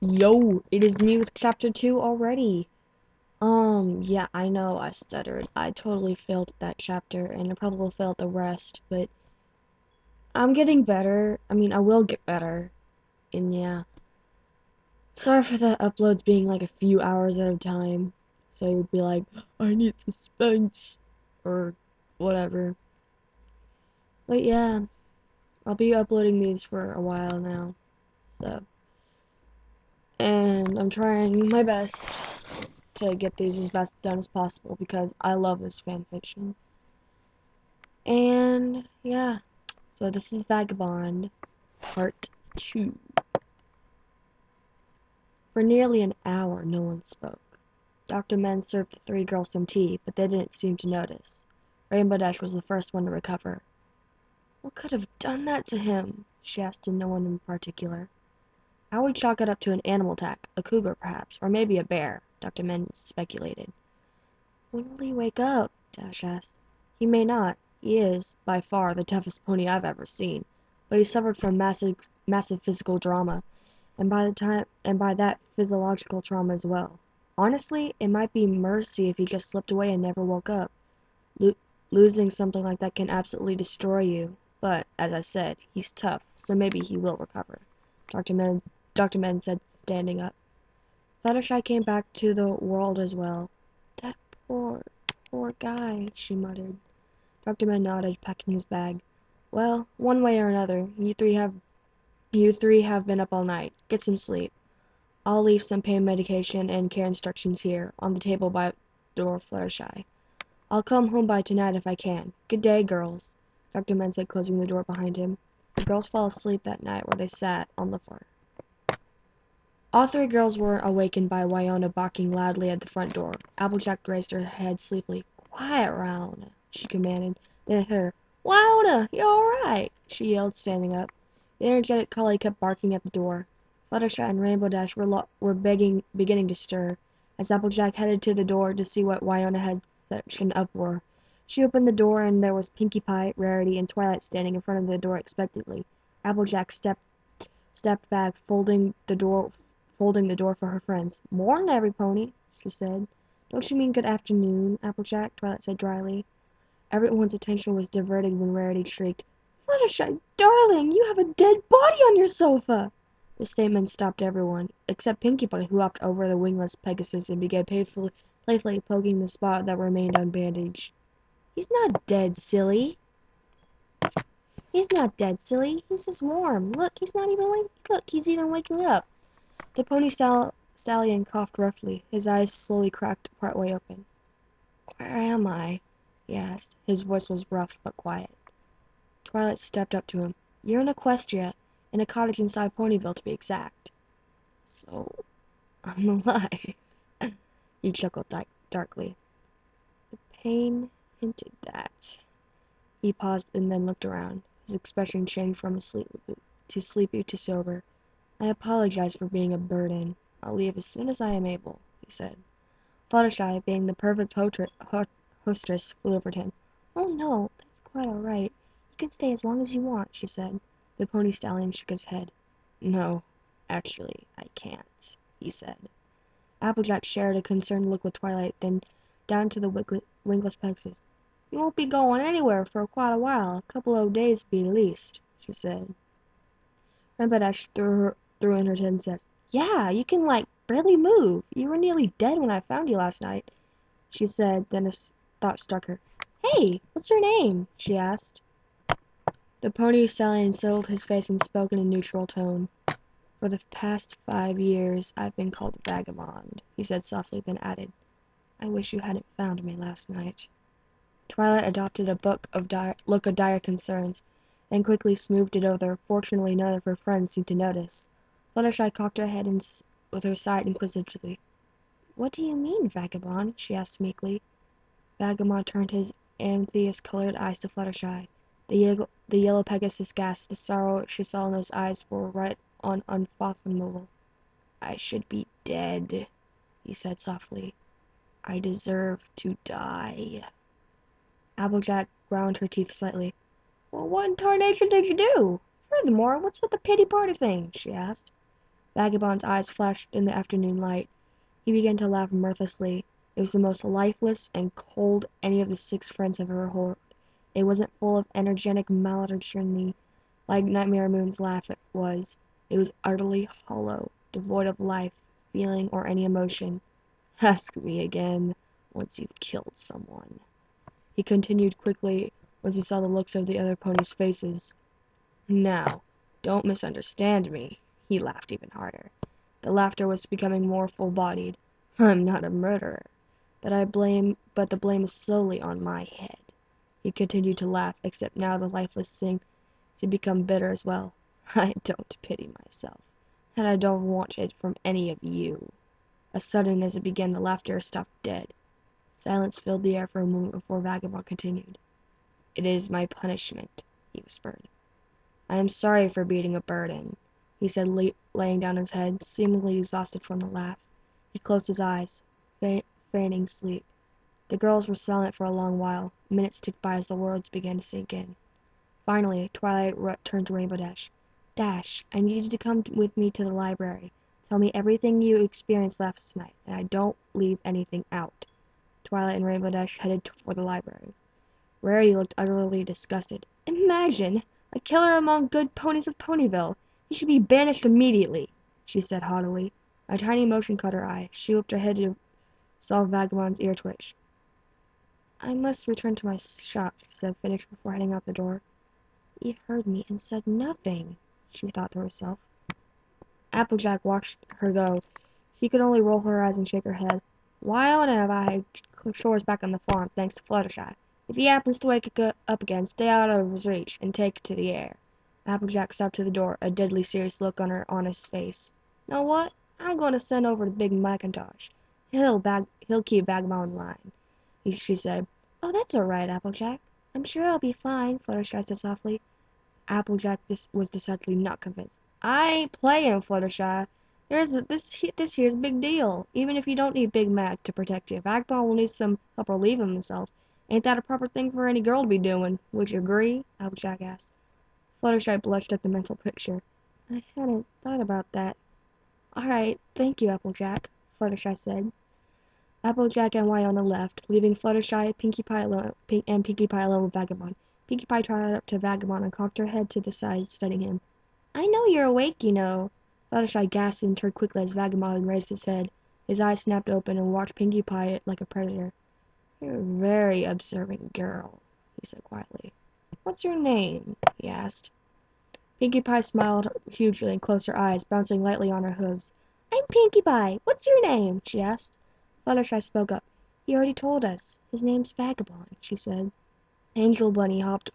Yo, it is me with chapter 2 already. Yeah, I know I stuttered. I totally failed at that chapter, and I probably will fail at the rest, but I'm getting better. I mean, I will get better. And yeah, sorry for the uploads being like a few hours at a time. So you'd be like, I need suspense, or whatever. But yeah, I'll be uploading these for a while now, so. And I'm trying my best to get these as best done as possible because I love this fanfiction. And yeah, so this is Vagabond Part 2. For nearly an hour, no one spoke. Dr. Men served the three girls some tea, but they didn't seem to notice. Rainbow Dash was the first one to recover. What could have done that to him? She asked to no one in particular. I would chalk it up to an animal attack, a cougar perhaps, or maybe a bear, Dr. Men speculated. When will he wake up? Dash asked. He may not. He is, by far, the toughest pony I've ever seen, but he suffered from massive physical trauma, and by that physiological trauma as well. Honestly, it might be mercy if he just slipped away and never woke up. Lo Losing something like that can absolutely destroy you, but, as I said, he's tough, so maybe he will recover. Dr. Men, Dr. Men said, standing up. Fluttershy came back to the world as well. That poor, poor guy, she muttered. Dr. Men nodded, packing his bag. Well, one way or another, you three have been up all night. Get some sleep. I'll leave some pain medication and care instructions here, on the table by the door Fluttershy. I'll come home by tonight if I can. Good day, girls, Dr. Men said, closing the door behind him. The girls fell asleep that night where they sat on the floor. All three girls were awakened by Wyona barking loudly at the front door. Applejack raised her head sleepily. Quiet, Wyona, she commanded. Then it hit her. Wyona, you all right? She yelled, standing up. The energetic collie kept barking at the door. Fluttershy and Rainbow Dash were beginning to stir, as Applejack headed to the door to see what Wyona had such an uproar. She opened the door, and there was Pinkie Pie, Rarity, and Twilight standing in front of the door expectantly. Applejack stepped back, folding the door for her friends. Mornin', every pony, she said. Don't you mean good afternoon, Applejack? Twilight said dryly. Everyone's attention was diverted when Rarity shrieked, Fluttershy, darling, you have a dead body on your sofa! The statement stopped everyone, except Pinkie Pie, who hopped over the wingless Pegasus and began playfully poking the spot that remained unbandaged. He's not dead, silly. He's not dead, silly. He's just warm. Look, he's even waking up. The stallion coughed roughly. His eyes slowly cracked partway open. Where am I? He asked. His voice was rough but quiet. Twilight stepped up to him. You're in Equestria, in a cottage inside Ponyville to be exact. So, I'm alive. He chuckled darkly. The pain hinted that. He paused and then looked around. His expression changed from sleepy to sober. I apologize for being a burden. I'll leave as soon as I am able, he said. Fluttershy, being the perfect hostess, flew over to him. Oh no, that's quite all right. You can stay as long as you want, she said. The pony stallion shook his head. No, actually, I can't, he said. Applejack shared a concerned look with Twilight, then down to the wingless Pegasus. You won't be going anywhere for quite a while. A couple o' days be the least, she said. Rainbow Dash threw in her 10 cents. Yeah, you can, barely move. You were nearly dead when I found you last night, she said, then a thought struck her. Hey, what's your name? She asked. The pony stallion settled his face and spoke in a neutral tone. For the past 5 years, I've been called Vagabond, he said softly, then added, I wish you hadn't found me last night. Twilight adopted a look of dire concerns, then quickly smoothed it over. Fortunately, none of her friends seemed to notice. Fluttershy cocked her head with her side inquisitively. What do you mean, Vagabond? She asked meekly. Vagabond turned his amethyst-colored eyes to Fluttershy. The yellow Pegasus gasped. The sorrow she saw in those eyes were right on unfathomable. I should be dead, he said softly. I deserve to die. Applejack ground her teeth slightly. Well, what in tarnation did you do? Furthermore, what's with the pity party thing? She asked. Vagabond's eyes flashed in the afternoon light. He began to laugh mirthlessly. It was the most lifeless and cold any of the 6 friends have ever heard. It wasn't full of energetic maledictory like Nightmare Moon's laugh was. It was utterly hollow, devoid of life, feeling, or any emotion. Ask me again, once you've killed someone. He continued quickly once he saw the looks of the other ponies' faces. Now, don't misunderstand me. He laughed even harder. The laughter was becoming more full-bodied. I'm not a murderer, but the blame is solely on my head. He continued to laugh, except now the lifeless seemed to become bitter as well. I don't pity myself, and I don't want it from any of you. As sudden as it began, the laughter stopped dead. Silence filled the air for a moment before Vagabond continued. It is my punishment, he whispered. I am sorry for being a burden, he said, laying down his head, seemingly exhausted from the laugh. He closed his eyes, feigning sleep. The girls were silent for a long while. Minutes ticked by as the words began to sink in. Finally, Twilight turned to Rainbow Dash. Dash, I need you to come with me to the library. Tell me everything you experienced last night, and I don't leave anything out. Twilight and Rainbow Dash headed for the library. Rarity looked utterly disgusted. Imagine! A killer among good ponies of Ponyville! He should be banished immediately, she said haughtily. A tiny emotion caught her eye. She whipped her head to saw Vagabond's ear twitch. I must return to my shop, she said, finished before heading out the door. He heard me and said nothing, she thought to herself. Applejack watched her go. She could only roll her eyes and shake her head. Why on earth I have chores back on the farm, thanks to Fluttershy. If he happens to wake up again, stay out of his reach, and take to the air. Applejack stepped to the door, a deadly serious look on her honest face. Know what? I'm going to send over to Big Macintosh. He'll keep Vagabond in line, she said. Oh, that's all right, Applejack. I'm sure I'll be fine, Fluttershy said softly. Applejack was decidedly not convinced. I ain't playing, Fluttershy. This here's a big deal. Even if you don't need Big Mac to protect you, Vagabond will need some help relieving himself. Ain't that a proper thing for any girl to be doing? Would you agree? Applejack asked. Fluttershy blushed at the mental picture. I hadn't thought about that. All right, thank you, Applejack, Fluttershy said. Applejack and Wyona left, leaving Fluttershy, Pinkie Pie alone with Vagabond. Pinkie Pie trotted up to Vagabond and cocked her head to the side, studying him. I know you're awake, you know. Fluttershy gasped and turned quickly as Vagabond raised his head. His eyes snapped open and watched Pinkie Pie like a predator. You're a very observant girl, he said quietly. What's your name? He asked. Pinkie Pie smiled hugely and closed her eyes, bouncing lightly on her hooves. I'm Pinkie Pie. What's your name? She asked. Fluttershy spoke up. He already told us. His name's Vagabond, she said. Angel Bunny hopped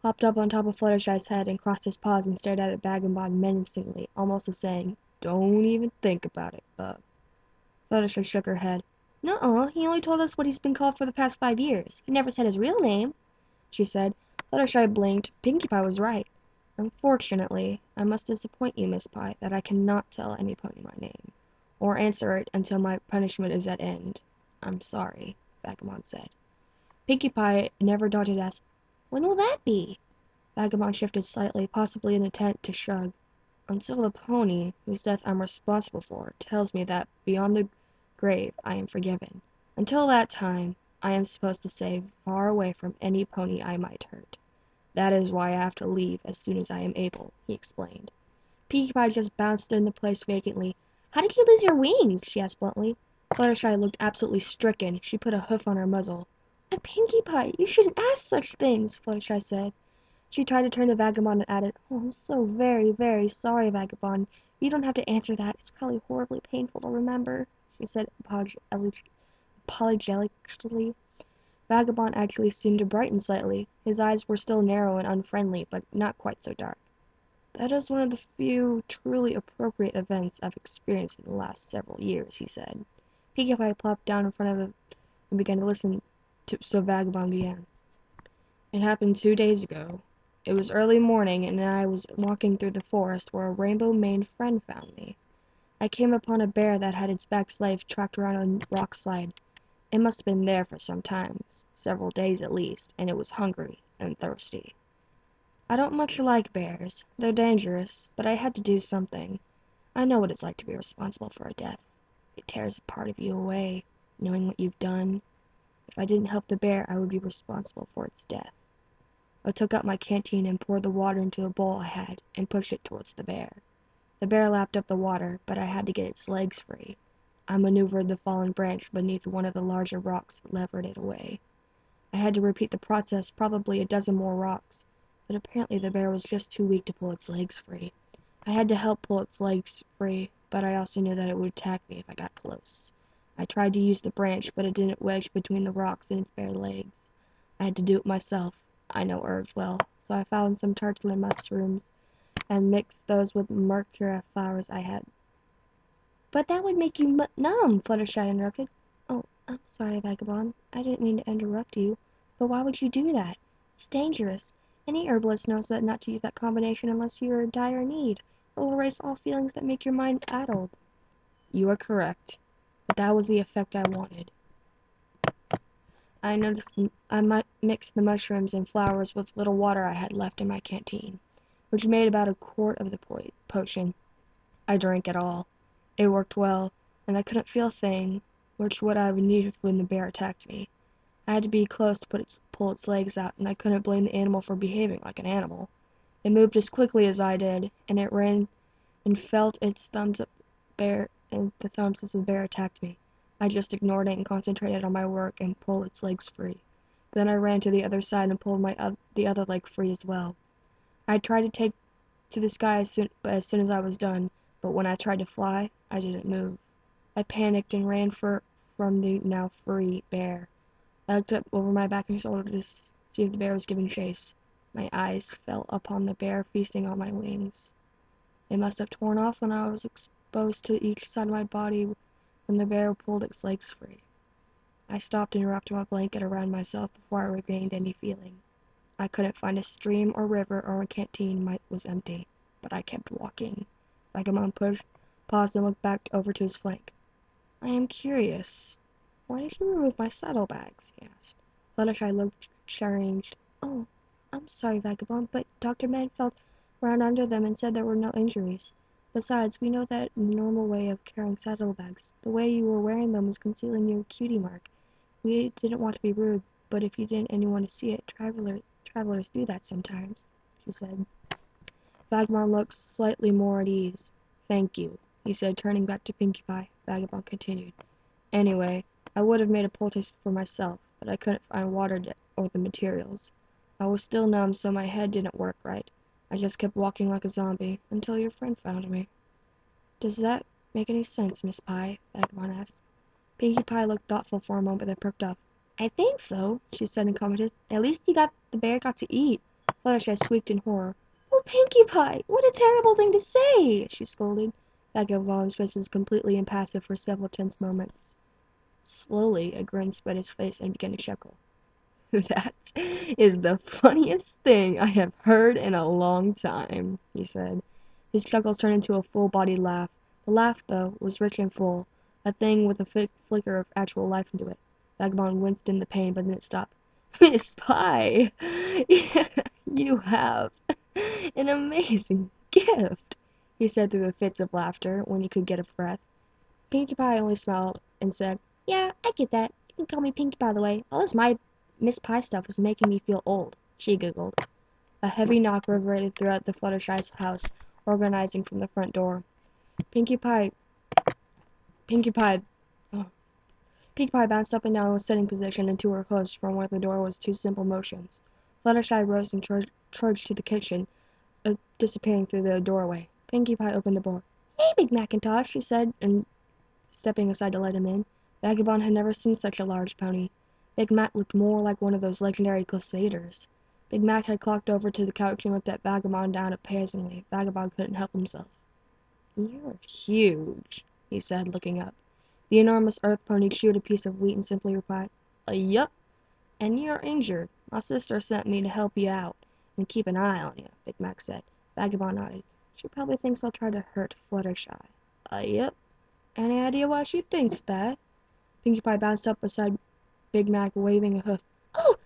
up on top of Fluttershy's head and crossed his paws and stared at Vagabond menacingly, almost as saying, Don't even think about it, bub. Fluttershy shook her head. Nuh-uh, he only told us what he's been called for the past 5 years. He never said his real name, she said. Fluttershy blinked. Pinkie Pie was right. Unfortunately, I must disappoint you, Miss Pie, that I cannot tell any pony my name, or answer it until my punishment is at end. I'm sorry, Vagabond said. Pinkie Pie never daunted to ask, When will that be? Vagabond shifted slightly, possibly in an attempt to shrug. Until the pony, whose death I'm responsible for, tells me that beyond the grave I am forgiven. Until that time, I am supposed to stay far away from any pony I might hurt. That is why I have to leave as soon as I am able, he explained. Pinkie Pie just bounced into place vacantly. How did you lose your wings? She asked bluntly. Fluttershy looked absolutely stricken. She put a hoof on her muzzle. Oh, Pinkie Pie, you shouldn't ask such things, Fluttershy said. She tried to turn to Vagabond and added, Oh, I'm so very, very sorry, Vagabond. You don't have to answer that. It's probably horribly painful to remember, she said apologetically. Vagabond actually seemed to brighten slightly. His eyes were still narrow and unfriendly, but not quite so dark. That is one of the few truly appropriate events I've experienced in the last several years, he said. Pinkie Pie plopped down in front of him and began to listen, so Vagabond began. It happened 2 days ago. It was early morning, and I was walking through the forest where a rainbow-maned friend found me. I came upon a bear that had its back slave trapped around a rock slide. It must have been there for some time, several days at least, and it was hungry and thirsty. I don't much like bears. They're dangerous, but I had to do something. I know what it's like to be responsible for a death. It tears a part of you away, knowing what you've done. If I didn't help the bear, I would be responsible for its death. I took out my canteen and poured the water into a bowl I had and pushed it towards the bear. The bear lapped up the water, but I had to get its legs free. I maneuvered the fallen branch beneath one of the larger rocks and levered it away. I had to repeat the process probably a dozen more rocks, but apparently the bear was just too weak to pull its legs free. I had to help pull its legs free, but I also knew that it would attack me if I got close. I tried to use the branch, but it didn't wedge between the rocks and its bare legs. I had to do it myself. I know herbs well, so I found some tartula mushrooms and mixed those with mercura flowers I had. But that would make you numb, Fluttershy interrupted. Oh, I'm sorry, Vagabond. I didn't mean to interrupt you. But why would you do that? It's dangerous. Any herbalist knows that not to use that combination unless you're in dire need. It will erase all feelings that make your mind addled. You are correct. But that was the effect I wanted. I noticed I mixed the mushrooms and flowers with little water I had left in my canteen, which made about a quart of the potion. I drank it all. It worked well, and I couldn't feel a thing, which what I would need when the bear attacked me. I had to be close to pull its legs out, and I couldn't blame the animal for behaving like an animal. It moved as quickly as I did, and it ran and felt its thumbs up bear and the thumbs as the bear attacked me. I just ignored it and concentrated on my work and pulled its legs free. Then I ran to the other side and pulled the other leg free as well. I tried to take to the sky as soon as I was done, but when I tried to fly, I didn't move. I panicked and ran from the now free bear. I looked up over my back and shoulder to see if the bear was giving chase. My eyes fell upon the bear feasting on my wings. They must have torn off when I was exposed to each side of my body when the bear pulled its legs free. I stopped and wrapped my blanket around myself before I regained any feeling. I couldn't find a stream or river or a canteen was empty, but I kept walking. Vagabond paused and looked back over to his flank. I am curious. Why did you remove my saddlebags? He asked. Fluttershy looked chagrined. Oh, I'm sorry, Vagabond, but Dr. Mann felt around under them and said there were no injuries. Besides, we know that normal way of carrying saddlebags. The way you were wearing them was concealing your cutie mark. We didn't want to be rude, but if you didn't and you want to see it, travelers do that sometimes, she said. Vagabond looked slightly more at ease. Thank you, he said, turning back to Pinkie Pie. Vagabond continued. Anyway, I would have made a poultice for myself, but I couldn't find water or the materials. I was still numb, so my head didn't work right. I just kept walking like a zombie until your friend found me. Does that make any sense, Miss Pie? Vagabond asked. Pinkie Pie looked thoughtful for a moment, then perked up. I think so, she said and commented. At least the bear got to eat. Fluttershy squeaked in horror. Oh, Pinkie Pie, what a terrible thing to say, she scolded. Vagabond's face was completely impassive for several tense moments. Slowly, a grin spread his face and began to chuckle. That is the funniest thing I have heard in a long time, he said. His chuckles turned into a full-bodied laugh. The laugh, though, was rich and full, a thing with a flicker of actual life into it. Vagabond winced in the pain, but didn't stop. Miss Pie, you have an amazing gift, he said through the fits of laughter, when he could get a breath. Pinkie Pie only smiled and said, Yeah, I get that. You can call me Pinkie, by the way. All this Miss Pie stuff was making me feel old. She giggled. A heavy knock reverberated throughout the Fluttershy's house, organizing from the front door. Pinkie Pie, Pinkie Pie, oh. Pinkie Pie bounced up and down with sitting position and to her host from where the door was two simple motions. Fluttershy rose and trudged to the kitchen, disappearing through the doorway. Pinkie Pie opened the door. Hey, Big Macintosh, she said, and stepping aside to let him in. Vagabond had never seen such a large pony. Big Mac looked more like one of those legendary glissaders. Big Mac had clocked over to the couch and looked at Vagabond down appraisingly. Vagabond couldn't help himself. You're huge, he said, looking up. The enormous earth pony chewed a piece of wheat and simply replied, Yup. And you're injured. My sister sent me to help you out and keep an eye on you, Big Mac said. Vagabond nodded. She probably thinks I'll try to hurt Fluttershy. Yup. Any idea why she thinks that? Pinkie Pie bounced up beside Big Mac, waving a hoof. Oh,